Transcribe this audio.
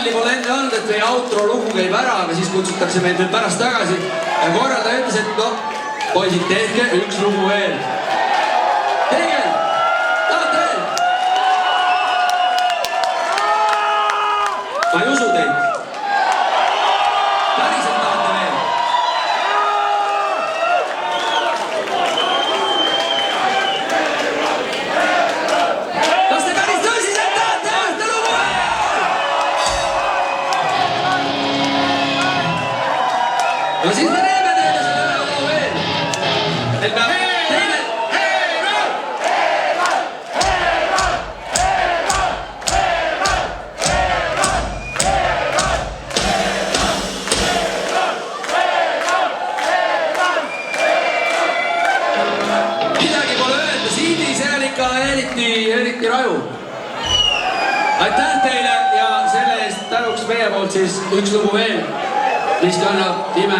Midagi pole enne olnud, et meie outro lugu käib ära, aga siis kutsutakse meid veel pärast tagasi. Ja korraldaja ütles, et no, poisid, tehke üks lugu veel. Tehke! Tahate veel? Ma ei usu teid. Päriselt tahate veel? Kas te päris tõsiselt tahate ühte lugu veel? No siis me teeme teile selle lugu veel. Teil peab teine... Midagi pole öelda, Siidi, see on ikka eriti raju. Aitäh teile ja selle eest tänuks meie poolt siis üks lugu veel, mis kannab nime